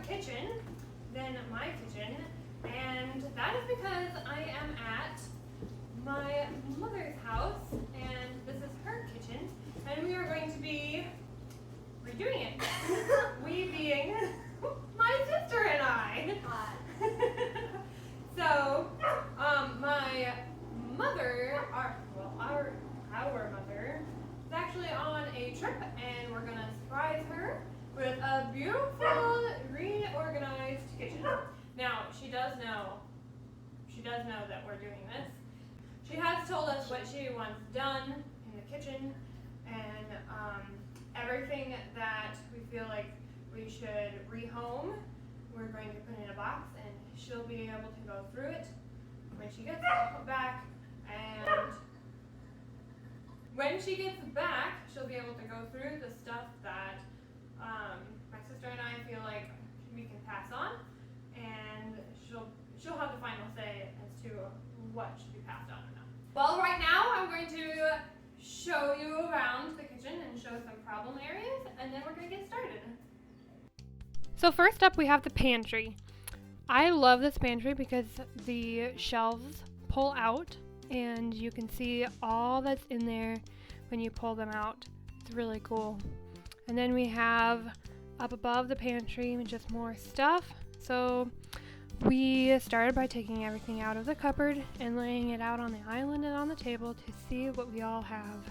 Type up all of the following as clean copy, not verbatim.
kitchen than my kitchen, and that is because I am at my mother's house, and this is her kitchen, and we are going to be redoing it. We being my sister and I. So, my mother, our mother, is actually on a trip, and we're gonna surprise her with a beautiful, reorganized kitchen. Now, she does know that we're doing this. She has told us what she wants done in the kitchen, and everything that we feel like we should rehome, we're going to put in a box, and she'll be able to go through it when she gets back. And when she gets back, she'll be able to go through the stuff that my sister and I feel like we can pass on, and she'll have the final say as to what should be passed on or not. Well, right now I'm going to show you around the kitchen and show some problem areas, and then we're going to get started. So first up we have the pantry. I love this pantry because the shelves pull out and you can see all that's in there when you pull them out. It's really cool. And then we have up above the pantry just more stuff. So we started by taking everything out of the cupboard and laying it out on the island and on the table to see what we all have.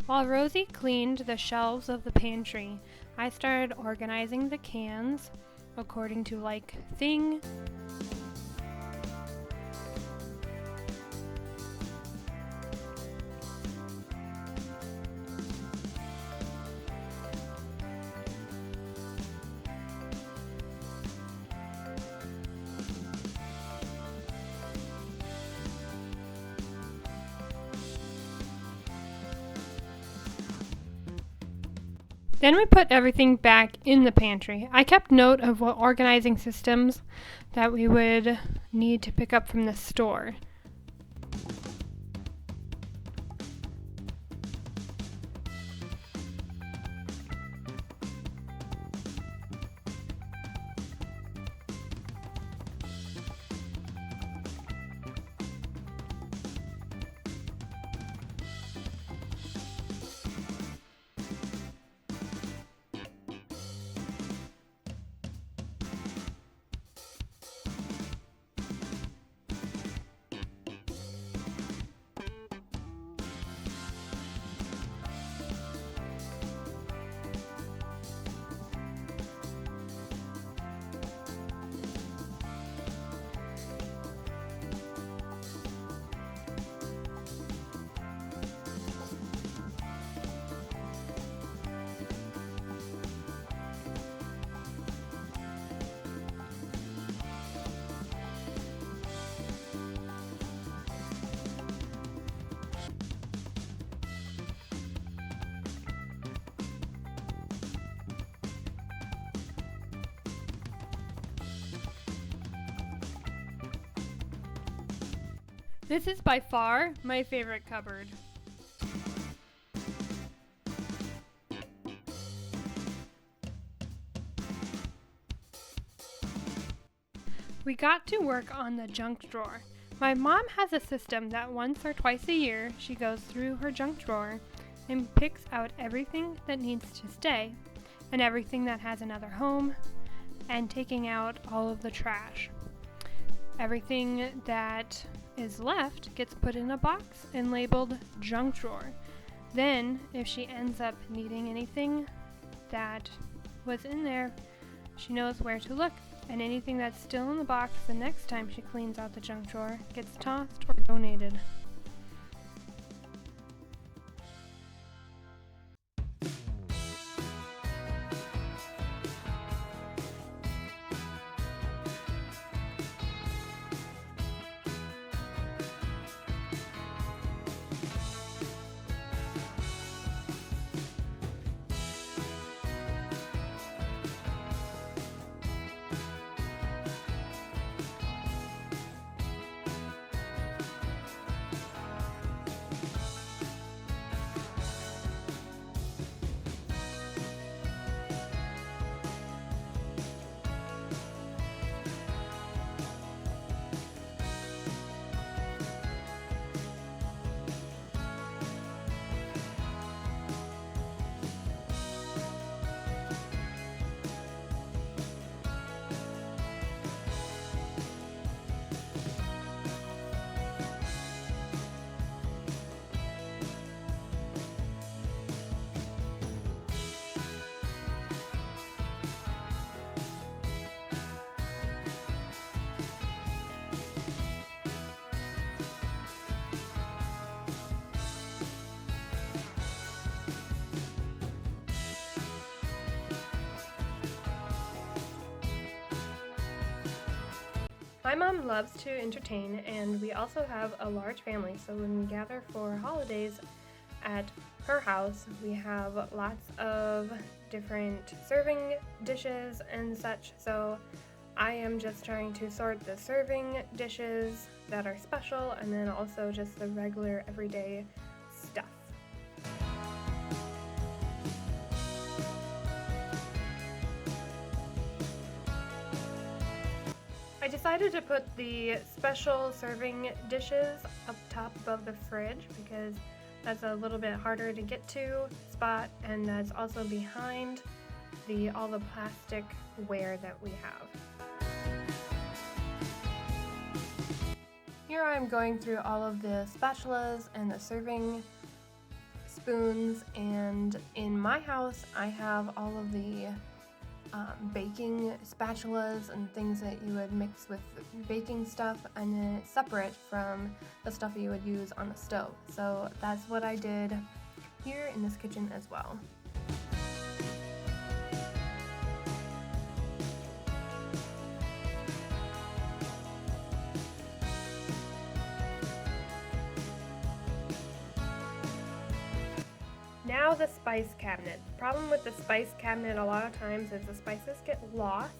While Rosie cleaned the shelves of the pantry, I started organizing the cans according to like thing. Then we put everything back in the pantry. I kept note of what organizing systems that we would need to pick up from the store. This is by far my favorite cupboard. We got to work on the junk drawer. My mom has a system that once or twice a year she goes through her junk drawer and picks out everything that needs to stay and everything that has another home, and taking out all of the trash. Everything that is left gets put in a box and labeled junk drawer. Then, if she ends up needing anything that was in there, she knows where to look, and anything that's still in the box the next time she cleans out the junk drawer gets tossed or donated. My mom loves to entertain, and we also have a large family, so when we gather for holidays at her house, we have lots of different serving dishes and such, so I am just trying to sort the serving dishes that are special and then also just the regular everyday stuff. I decided to put the special serving dishes up top above the fridge because that's a little bit harder to get to spot, and that's also behind all the plastic ware that we have. Here I'm going through all of the spatulas and the serving spoons, and in my house I have all of the baking spatulas and things that you would mix with baking stuff, and then it's separate from the stuff you would use on the stove. So that's what I did here in this kitchen as well. Now the spice cabinet. The problem with the spice cabinet a lot of times is the spices get lost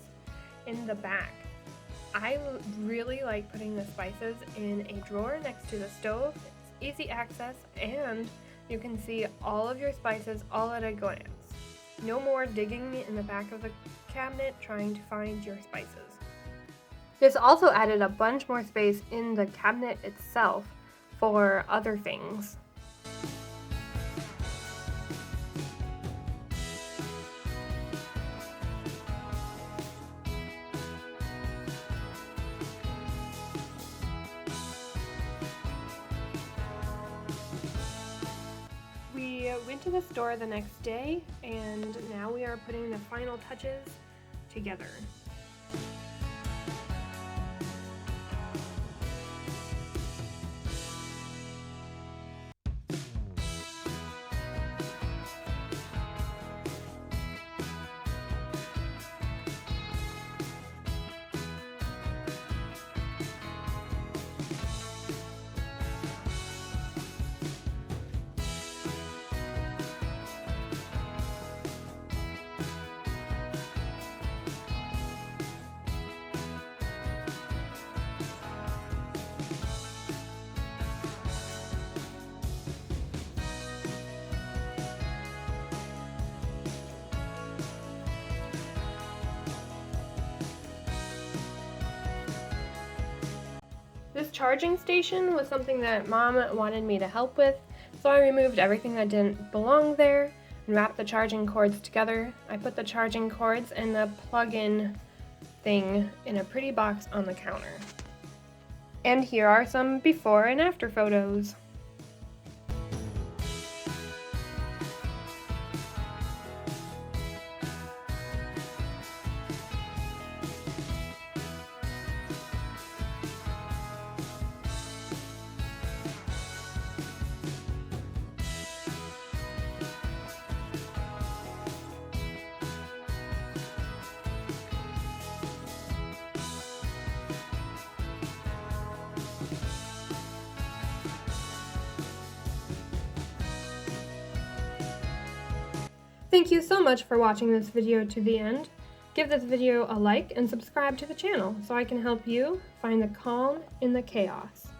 in the back. I really like putting the spices in a drawer next to the stove. It's easy access and you can see all of your spices all at a glance. No more digging in the back of the cabinet trying to find your spices. This also added a bunch more space in the cabinet itself for other things. We went to the store the next day, and now we are putting the final touches together. This charging station was something that Mom wanted me to help with, so I removed everything that didn't belong there and wrapped the charging cords together. I put the charging cords and the plug-in thing in a pretty box on the counter. And here are some before and after photos. Thank you so much for watching this video to the end. Give this video a like and subscribe to the channel so I can help you find the calm in the chaos.